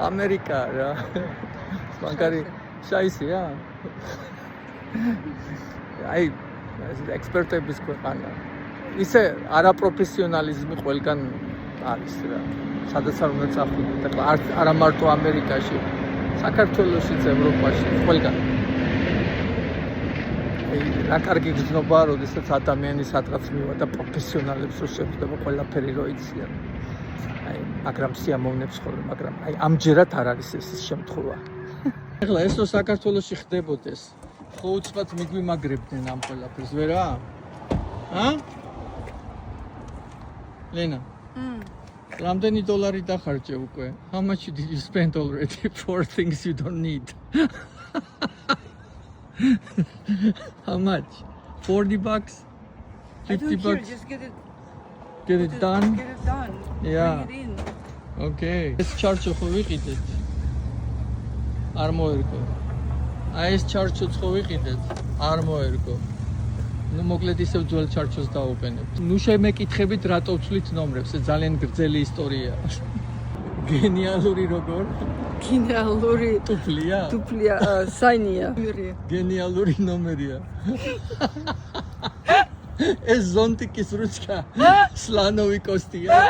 ამერიკა რა. მაგარი შაისია. აი ექსპერტების ქვეყანა. ისე არაპროფესიონალიზმი ყველგან არის რა. სადაც არ უნდა წახვიდეთ. ახლა არა მარტო ამერიკაში, საქართველოშიც, ევროპაში, ყველგან. რა კარგი გზნობაა, როდესაც ადამიანი სადღაც მივა და პროფესიონალებს რო შეხვდება, ყველაფერი რო იციან. აი, მაგრამ სიამოვნებს ხოლმე, მაგრამ აი ამჯერად არ არის ეს შემთხვევა. ეხლა ეს რო საქართველოში ხდებოდეს, ხო უცბად მიგვიმაგრებდნენ ამ ყველაფერს, ვერა? ლენა. რამდენი დოლარი დახარჯე უკვე? How much did you spend already for things you don't need? How much? $40? $50? Just get it done? Get it done. Yeah. Bring it in. Okay. ეს ჩარჩო ხო ვიყიდეთ? არ მოერგო. აი ეს ჩარჩოც ხო ვიყიდეთ? არ მოერგო. ნუ მოკლედ ისევ ძველ ჩარჩოს დაუყენებთ. ნუ შემეკითხებით რატო ვცვლით ნომრებს, ეს ძალიან გრძელი ისტორია. გენიალური როგორ? Გენიალური ტუფლია? ტუფლია, საინია. გენიალური ნომერია. ეს ზონტიკის რუჩკა. სლანოვი კოსტია.